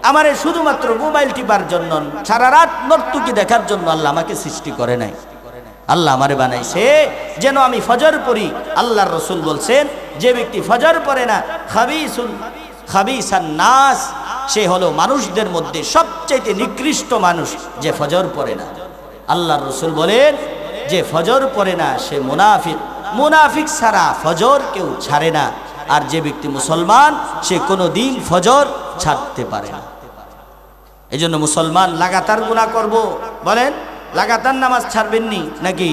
S1: আমারে শুধুমাত্র মোবাইল টিপার জন্য, সারা রাত নর্তকী দেখার জন্য আল্লাহ আমাকে সৃষ্টি করে নাই। আল্লাহ আমারে বানাইছে যেন আমি ফজর পড়ি। আল্লাহর রাসূল বলছেন, যে ব্যক্তি ফজর পড়ে না, খাবিসান নাস, সে হলো মানুষদের মধ্যে সবচেয়ে নিকৃষ্ট মানুষ, যে ফজর পড়ে না। আল্লাহর রাসূল বলেন, যে ফজর পড়ে না সে মুনাফিক, মুনাফিক ছাড়া ফজর কেউ ছাড়ে না। আর যে ব্যক্তি মুসলমান, সে কোনোদিন ফজর ছাড়তে পারে না। এজন্য মুসলমান লাগাতার গুনাহ করব, বলেন লাগাতার নামাজ ছাড়বেননি নাকি?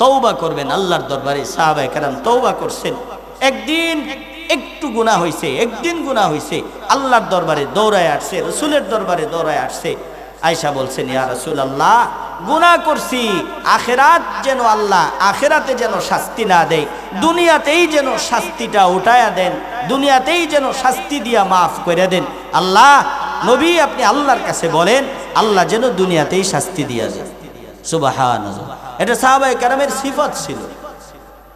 S1: তওবা করবেন আল্লাহর দরবারে। সাহাবায়ে কেরাম তওবা করছেন, একদিন একটু গুনাহ হইছে, একদিন গুনাহ হইছে, আল্লাহর দরবারে দৌড়ায় আসছে, রাসূলের দরবারে দৌড়ায় আসছে। আয়েশা বলছেন, ইয়া রাসূলুল্লাহ, গুনাহ করছি, আখিরাত যেন আল্লাহ আখিরাতে যেন শাস্তি না দেয়, দুনিয়াতেই যেন শাস্তিটা উঠায়া দেন, দুনিয়াতেই যেন শাস্তি দিয়া মাফ করে দেন। আল্লাহ, নবী আপনি আল্লাহর কাছে বলেন, আল্লাহ যেন দুনিয়াতেই শাস্তি দিয়া দেন। সুবহানাল্লাহ। এটা সাহাবায়ে কেরামের সিফত ছিল।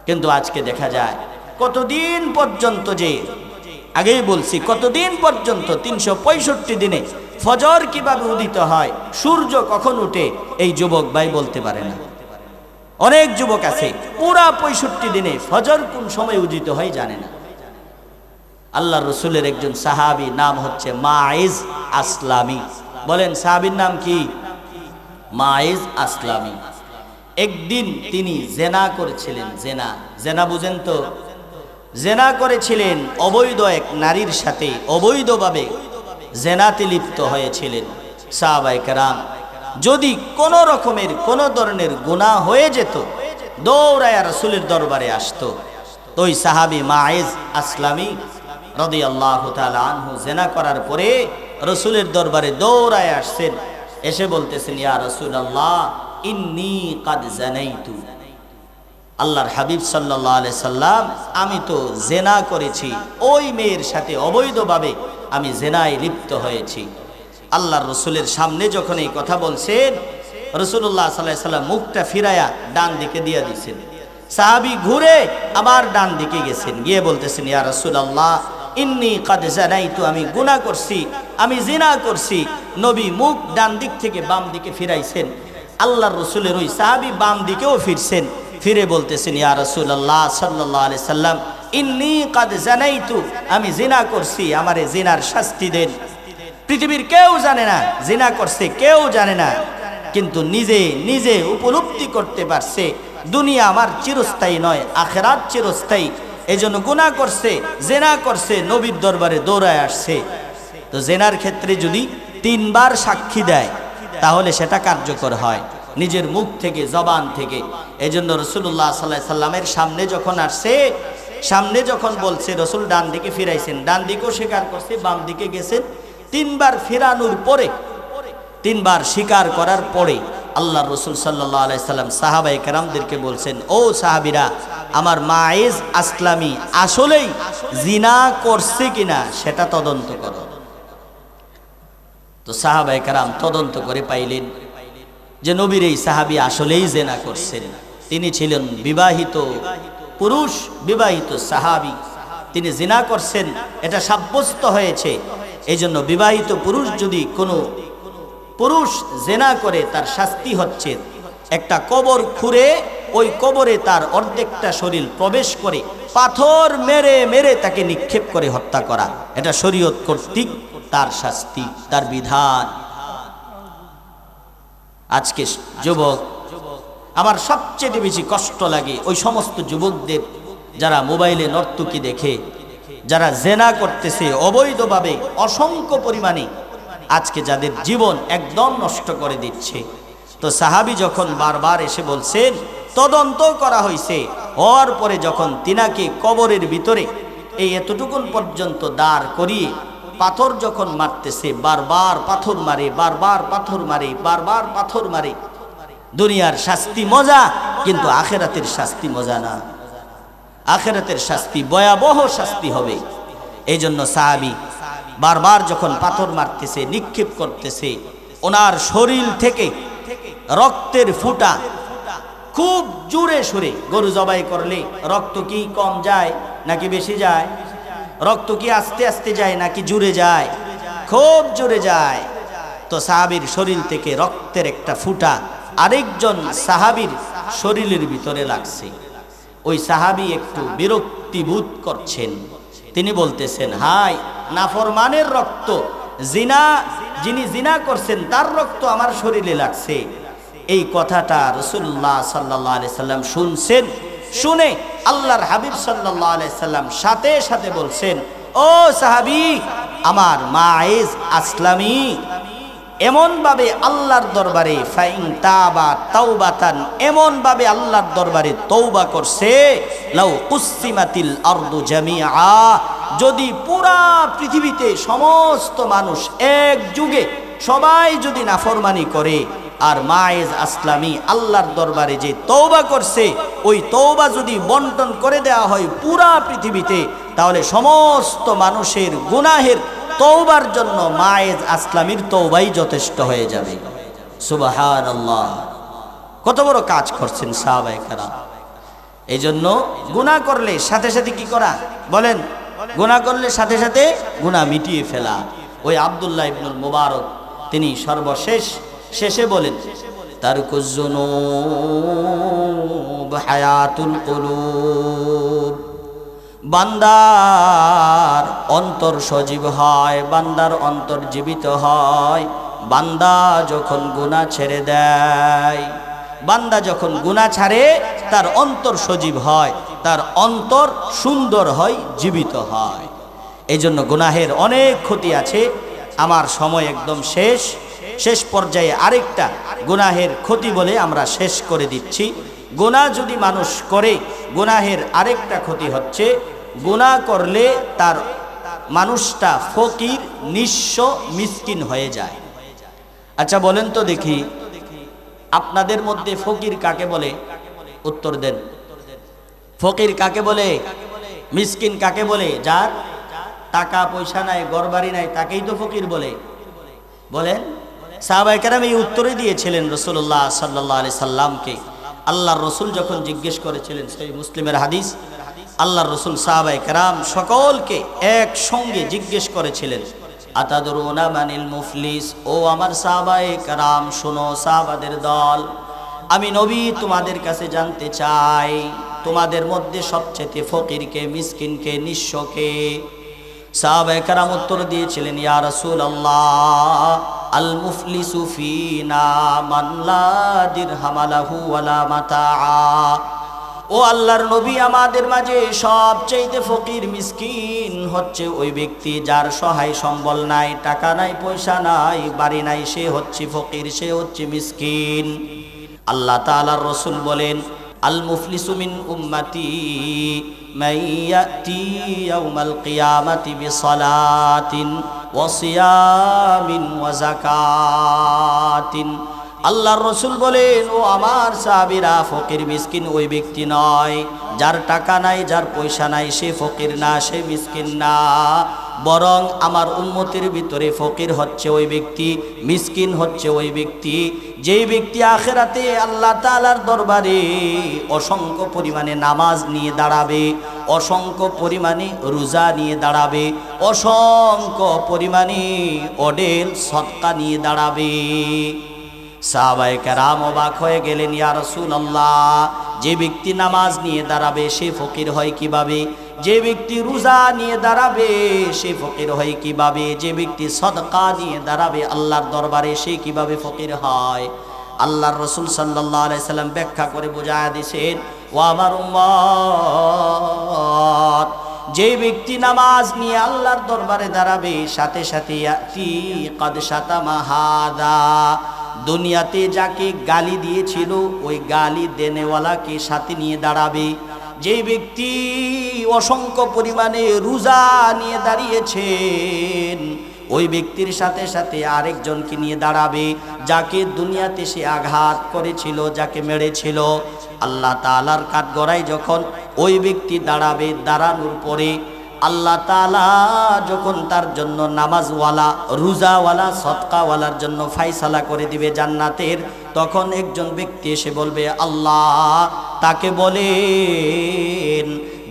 S1: কিন্তু আজকে দেখা যায় কতদিন পর্যন্ত, যে আগেই বলছি, কতদিন পর্যন্ত 365 দিনে ফজর কিভাবে উদিত হয়, সূর্য কখন উঠে, এই যুবক ভাই বলতে পারে না। অনেক যুবক আছে পুরা 65 দিনে ফজর কোন সময় উদিত হয় জানে না। আল্লাহর রাসূলের একজন সাহাবী, নাম হচ্ছে মাইজ আসলামী। বলেন সাহাবীর নাম কি? মাইজ আসলামী। একদিন তিনি জেনা করেছিলেন। জেনা বুঝেন তো? জেনা করেছিলেন, অবৈধ এক নারীর সাথে অবৈধভাবে জেনাতে লিপ্ত হয়েছিলেন। সাহাবায়ে কেরাম যদি কোনো রকমের কোনো ধরনের গুনাহ হয়ে যেত, দৌড়ায়া রাসূলের দরবারে আসতো। তো ওই সাহাবী মাইজ আসলামী রাদিয়াল্লাহু তাআলা আনহু জেনা করার পরে রাসূলের দরবারে দৌড়ায় আসছেন, এসে বলতেছেন, ইয়া রাসূলুল্লাহ, ইন্নী কাদ জানাইতু। আল্লাহর হাবিব সাল্লাল্লাহু আলাইহি সাল্লাম, আমি তো জেনা করেছি, ওই মেয়ের সাথে অবৈধভাবে আমি জেনায় লিপ্ত হয়েছি। আল্লাহর রাসূলের সামনে যখন এই কথা বলছেন, রাসূলুল্লাহ সাল্লাল্লাহু আলাইহি সাল্লাম মুখটা ফিরায়া ডান দিকে দিয়ে দিয়েছেন। সাহাবী ঘুরে আবার ডান দিকে গেছেন, গিয়ে বলতেছেন, ইয়া রাসূলুল্লাহ, ইন্নী কাদ জানাইতু, আমি গুনাহ করছি, আমি জিনা করছি। নবী মুখ ডান দিক থেকে বাম দিকে ফিরাইছেন। আল্লাহর রাসূলের ওই সাহাবী বাম দিকেও ফিরছেন, ফিরে বলতেছেন, ইয়া রাসূলুল্লাহ সাল্লাল্লাহু আলাইহি সাল্লাম, ইন্নী কাদ জানাইতু, আমি জিনা করছি, আমারে জিনার শাস্তি দেন। পৃথিবীর কেউ জানে না জিনা করছে, কেউ জানে না, কিন্তু নিজে নিজে উপলব্ধি করতে পারছে দুনিয়া আমার চিরস্থায়ী নয়, আখিরাত চিরস্থায়ী। এজন্য গুনাহ করছে, জেনা করছে, নবীর দরবারে দৌড়ায় আসছে। তো জেনার ক্ষেত্রে যদি 3 বার সাক্ষী দেয়, তাহলে সেটা কার্যকর হয় নিজের মুখ থেকে, জবান থেকে। এজন্য রাসূলুল্লাহ সাল্লাল্লাহু আলাইহি সাল্লামের সামনে যখন আসছে, সামনে যখন বলছে, রাসূল ডান দিকে ফিরাইছেন, ডান দিকেও স্বীকার করছে, বাম দিকে গেছেন। তিনবার ফিরানোর পরে, তিনবার স্বীকার করার পরে আল্লাহর রাসূল সাল্লাল্লাহু আলাইহি সাল্লাম সাহাবায়ে কেরামদেরকে বলছেন, ও সাহাবীরা, আমার মায়েজ আসলামী আসলেই জিনা করছে কিনা সেটা তদন্ত করো। তো সাহাবায়ে কেরাম তদন্ত করে পাইলেন যে নবীর এই সাহাবী আসলেই জিনা করছেন। তিনি ছিলেন বিবাহিত পুরুষ, বিবাহিত সাহাবী, তিনি জিনা করছেন, এটা সাব্যস্ত হয়েছে। এই জন্য বিবাহিত পুরুষ যদি কোনো পুরুষ জিনা করে, তার শাস্তি হচ্ছে একটা কবর খুঁড়ে ওই কবরে তার অর্ধেকটা শরীর প্রবেশ করে পাথর মেরে মেরে তাকে নিক্ষেপ করে হত্যা করা। এটা শরীয়ত কর্তৃক তার শাস্তি, তার বিধান। আজকে যুবক, আমার সবচেয়ে বেশি কষ্ট লাগে ওই সমস্ত যুবকদের যারা মোবাইলে নর্তকী দেখে, যারা জেনা করতেছে অবৈধভাবে অসংখ্য পরিমাণে, আজকে যাদের জীবন একদম নষ্ট করে দিচ্ছে। তো সাহাবী যখন বারবার এসে বলছেন, তদন্ত করা হয়েছে, হওয়ার পরে যখন তিনাকে কবরের ভিতরে এই এতটুকুন পর্যন্ত দাঁড় করিয়ে পাথর যখন মারতেছে, বারবার পাথর মারে, বারবার পাথর মারে, বারবার পাথর মারে। দুনিয়ার শাস্তি মজা, কিন্তু আখিরাতের শাস্তি মজা না। আখিরাতের শাস্তি ভয়াবহ শাস্তি হবে। এই জন্য সাহাবী বারবার যখন পাথর মারতেছে, নিক্ষেপ করতেছে, ওনার শরীর থেকে রক্তের ফুটা খুব জোরে সুরে। গরু জবাই করলে রক্ত কি কম যায় নাকি বেশি যায়? রক্ত কি আস্তে আস্তে যায় নাকি জোরে যায়? খুব জোরে যায়। তো সাহাবীর শরীর থেকে রক্তের একটা ফুটা আরেকজন সাহাবীর শরীরের ভিতরে লাগছে। ওই সাহাবী একটু বিরক্তি বোধ করছেন। তিনি বলতেছেন, হাই, নাফরমানের রক্ত, জিনা, যিনি জিনা করছেন তার রক্ত আমার শরীরে লাগছে। এই কথাটা রাসূলুল্লাহ সাল্লাল্লাহু আলাইহি সাল্লাম শুনছেন। শুনে আল্লাহর হাবিব সাল্লাল্লাহু আলাইহি সাল্লাম সাথে সাথে বলছেন, ও সাহাবী, আমার মায়েজ আসলামী এমন ভাবে আল্লাহর দরবারে ফাইন তাবা তাওবাতান, এমন ভাবে আল্লাহর দরবারে তওবা করছে, লাউ কুসিমাতিল আরদু জামিআ, যদি পুরা পৃথিবীতে সমস্ত মানুষ এক যুগে সবাই যদি নাফরমানি করে, আর মায়েজ আসলামী আল্লাহর দরবারে যে তওবা করছে, ওই তওবা যদি বন্টন করে দেওয়া হয় পুরা পৃথিবীতে, তাহলে সমস্ত মানুষের গুনাহের তওবার জন্য মায়েজ আসলামীর তওবাই যথেষ্ট হয়ে যাবে। সুবহানাল্লাহ, কত বড় কাজ করছেন সাহাবায়ে কেরাম। এই জন্য গুনাহ করলে সাথে সাথে কি করা বলেন? গুনাহ করলে সাথে সাথে গুনাহ মিটিয়ে ফেলা। ওই আব্দুল্লাহ ইবনুল মুবারক তিনি সর্বশেষ শেষে বলেন, তারকুজ যুনুব হায়াতুল কুলুব, বান্দার অন্তর সজীব হয়, বান্দার অন্তর জীবিত হয় বান্দা যখন গুনাহ ছেড়ে দেয়। বান্দা যখন গুনাহ ছাড়ে তার অন্তর সজীব হয়, তার অন্তর সুন্দর হয়, জীবিত হয়। এই জন্য গুনাহের অনেক ক্ষতি আছে। আমার সময় একদম শেষ, শেষ পর্যায়ে আরেকটা গুনাহের ক্ষতি বলে আমরা শেষ করে দিচ্ছি। গুনাহ যদি মানুষ করে, গুনাহের আরেকটা ক্ষতি হচ্ছে, গুনাহ করলে তার মানুষটা ফকির, নিঃস্ব, মিসকিন হয়ে যায়। আচ্ছা বলেন তো দেখি, আপনাদের মধ্যে ফকির কাকে বলে? উত্তর দেন। ফকির কাকে বলে? মিসকিন কাকে বলে? যার টাকা পয়সা নাই, ঘরবাড়ি নাই, তাকেই তো ফকির বলে। বলেন। সাহাবায়ে কেরাম এই উত্তরই দিয়েছিলেন রাসূলুল্লাহ সাল্লাল্লাহু আলাইহি সাল্লামকে। আল্লাহর রাসূল যখন জিজ্ঞেস করেছিলেন, সহিহ মুসলিমের হাদিস, আল্লাহর রাসূল সাহাবায়ে কেরাম সকলকে একসঙ্গে জিজ্ঞেস করেছিলেন, আতাদরুনা মানিল মুফলিস, ও আমার সাহাবায়ে কেরাম শোনো, সাহাবাদের দল, আমি নবী তোমাদের কাছে জানতে চাই, তোমাদের মধ্যে সবচেয়ে ফকিরকে, মিসকিনকে, নিঃস্বকে? সাহাবায়ে কেরাম উত্তর দিয়েছিলেন, ইয়া রাসূলুল্লাহ, আল মুফলিসু ফিনা মান লা দিরহাম লাহু ওয়ালা মাতাআ, ও আল্লাহর নবী, আমাদের মাঝে সবচেয়ে ফকির মিসকিন হচ্ছে ওই ব্যক্তি যার সহায় সম্বল নাই, টাকা নাই, পয়সা নাই, বাড়ি নাই, সে হচ্ছে ফকির, সে হচ্ছে মিসকিন। আল্লাহ তাআলার রাসূল বলেন, আল মুফলিসু মিন উম্মতি মান ইয়াতি ইয়াউমাল কিয়ামাতি বিসালাতিন ওয়া সিয়ামিন ওয়া যাকাতিন। আল্লাহর রাসূল বলেন, ও আমার সাহাবীরা, ফকির মিসকিন ওই ব্যক্তি নয়, যার টাকা নাই, যার পয়সা নাই, সে ফকির না, সে মিসকিন না, বরং আমার উম্মতের ভিতরে ফকির হচ্ছে ওই ব্যক্তি, মিসকিন হচ্ছে ওই ব্যক্তি, যেই ব্যক্তি আখিরাতে আল্লাহ তাআলার দরবারে অসংখ্য পরিমাণে নামাজ নিয়ে দাঁড়াবে, অসংখ্য পরিমাণে রোজা নিয়ে দাঁড়াবে, অসংখ্য পরিমাণে অডেল সদকা নিয়ে দাঁড়াবে। সাহাবায়ে কেরাম অবাক হয়ে গেলেন, ইয়া রাসূলুল্লাহ, যে ব্যক্তি নামাজ নিয়ে দাঁড়াবে সে ফকির হয় কিভাবে? যে ব্যক্তি রোজা নিয়ে দাঁড়াবে সে ফকির হয় কিভাবে? যে ব্যক্তি সদকা নিয়ে দাঁড়াবে আল্লাহর দরবারে সে কিভাবে ফকির হয়? আল্লাহর রাসূল সাল্লাল্লাহু আলাইহি সাল্লাম ব্যাখ্যা করে বুঝায়া দিয়েছেন, ও আমার উম্মত, যে ব্যক্তি নামাজ নিয়ে আল্লাহর দরবারে দাঁড়াবে সাথে সাথে ইয়াতি কাদ শাতামা হাদা, দুনিয়াতে যাকে গালি দিয়েছিল ওই গালি দেনেওয়ালাকে সাথে নিয়ে দাঁড়াবে। যে ব্যক্তি অসংখ্য পরিমাণে রোজা নিয়ে দাঁড়িয়েছেন ওই ব্যক্তির সাথে সাথে আরেকজনকে নিয়ে দাঁড়াবে, যাকে দুনিয়াতে সে আঘাত করেছিল, যাকে মেরেছিল। আল্লাহ তাআলার কাঠগড়ায় যখন ওই ব্যক্তি দাঁড়াবে, দাঁড়ানোর পরে আল্লাহ তাআলা যখন তার জন্য নামাজওয়ালা, রোজাওয়ালা, সদকাওয়ালার জন্য ফায়সালা করে দিবে জান্নাতের, তখন একজন ব্যক্তি এসে বলবে, আল্লাহ তাকে বলেন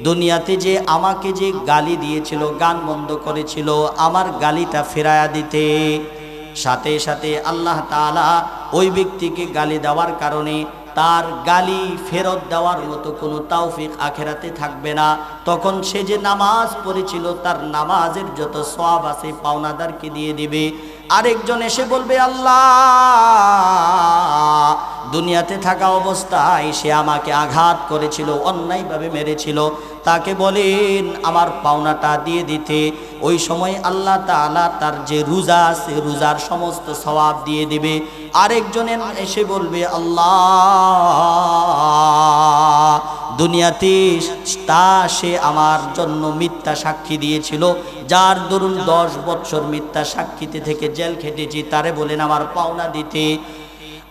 S1: দুনিয়াতে যে আমাকে যে গালি দিয়েছিল, গান বন্ধ করেছিল, আমার গালিটা ফেরায়া দিতে। সাথে সাথে আল্লাহ তাআলা ওই ব্যক্তিকে গালি দেওয়ার কারণে তার গালি ফেরত দেওয়ার মতো কোনো তৌফিক আখিরাতে থাকবে না। তখন সে যে নামাজ পড়েছিল তার নামাজের যত সওয়াব আছে পাওনাদারকে দিয়ে দিবে। আরেকজন এসে বলবে, আল্লাহ দুনিয়াতে থাকা অবস্থায় সে আমাকে আঘাত করেছিল, অন্যায়ভাবে মেরেছিল, তাকে বলেন আমার পাওনাটা দিয়ে দিতে। ওই সময় আল্লাহ তাআলা তার যে রোজা আছে রোজার সমস্ত সওয়াব দিয়ে দিবে। আরেকজন এসে বলবে, আল্লাহ দুনিয়াতে সে আমার জন্য মিথ্যা সাক্ষী দিয়েছিল, যার দরুন 10 বছর মিথ্যা সাক্ষীতে থেকে জেল খেটেছি, তারে বলেন আমার পাওনা দিতে।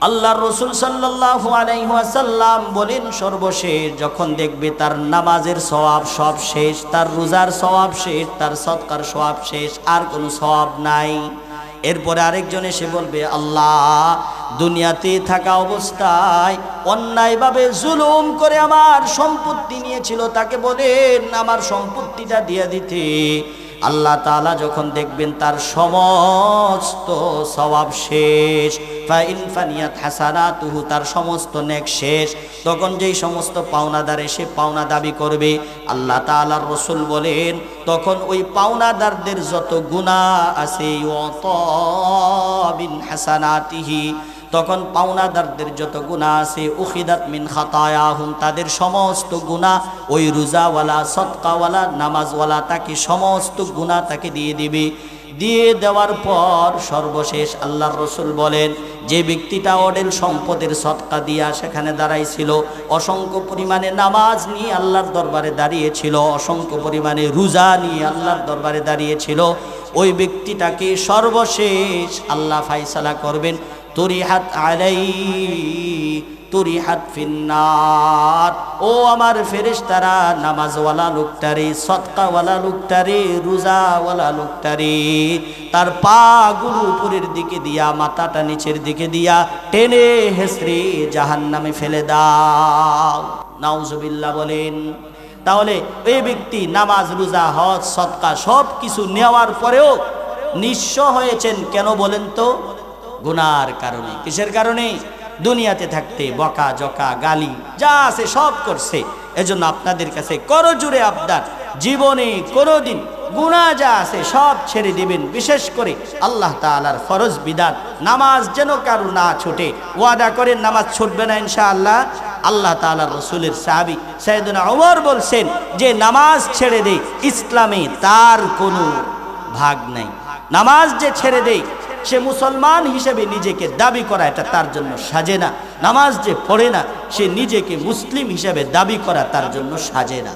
S1: আল্লাহর রাসূল সাল্লাল্লাহু আলাইহি ওয়াসাল্লাম বলেন, সর্বশেষ যখন দেখবে তার নামাজের সওয়াব সব শেষ, তার রোজার সওয়াব শেষ, তার সদকার সওয়াব শেষ, আর কোনো সওয়াব নাই, এরপরে আরেকজন এসে বলবে, আল্লাহ দুনিয়াতে থাকা অবস্থায় অন্যায়ভাবে জুলুম করে আমার সম্পত্তি নিয়েছিল, তাকে বলেন আমার সম্পত্তিটা দিয়ে দিতে। আল্লাহ তাআলা যখন দেখবেন তার সমস্ত সওয়াব শেষ, ফাইন ফানিয়াত হাসানাতুহু, তার সমস্ত নেক শেষ, তখন যেই সমস্ত পাওনাদার এসে পাওনা দাবি করবে, আল্লাহ তাআলার রাসূল বলেন তখন ওই পাওনাদারদের যত গুনাহ আছে ওয়াতাবিন হাসানাতিহি, তখন পাওনাদারদের যত গুনাহ আছে উখিদাত মিন খাতায়াহুম, তাদের সমস্ত গুনাহ ওই রোজাওয়ালা, সদকাওয়ালা, নামাজওয়ালা তাকে সমস্ত গুনাহ তাকে দিয়ে দিবে। দিয়ে দেওয়ার পর সর্বশেষ আল্লাহর রাসূল বলেন, যে ব্যক্তিটা অডেল সম্পদের সদকা দিয়া সেখানে দাঁড়াইছিল, অসংখ্য পরিমাণে নামাজ নিয়ে আল্লাহর দরবারে দাঁড়িয়েছিল, অসংখ্য পরিমাণে রোজা নিয়ে আল্লাহর দরবারে দাঁড়িয়েছিল, ওই ব্যক্তিটাকে সর্বশেষ আল্লাহ ফায়সালা করবেন, তুরিহাত আলাই তুরিহাত ফিন্নার। ও আমার ফেরেশতারা, নামাজওয়ালা লোকটারে, সদকাওয়ালা লোকটারে, রোজাওয়ালা লোকটারে তার পাগুলো উপরের দিকে দিয়া, মাথাটা নিচের দিকে দিয়া টেনে হেসড়ে জাহান্নামে ফেলে দাও। নাউজুবিল্লাহ বলেন। তাহলে এই ব্যক্তি নামাজ, রোজা, হজ, সদকা সব কিছু নেওয়ার পরেও নিঃস্ব হয়েছেন কেন বলেন তো? গুনার কারণে। কিসের কারণে? দুনিয়াতে থাকতে বকা জকা গালি যা আছে সব করছে। এজন্য আপনাদের কাছে করজোরে আবদার, জীবনে কোনোদিন গুনাহ যা আছে সব ছেড়ে দিবেন। বিশেষ করে আল্লাহ তাআলার ফরজ বিধান নামাজ যেন কারো না ছুটে। ওয়াদা করেন নামাজ ছুটবে না ইনশাআল্লাহ। আল্লাহ তাআলার রাসূলের সাহাবী সাইয়েদনা ওমর বলছেন যে নামাজ ছেড়ে দেয় ইসলামে তার কোনো ভাগ নাই। নামাজ যে ছেড়ে দেয় সে মুসলমান হিসেবে নিজেকে দাবি করা এটা তার জন্য সাজে না। নামাজ যে পড়ে না সে নিজেকে মুসলিম হিসেবে দাবি করা তার জন্য সাজে না।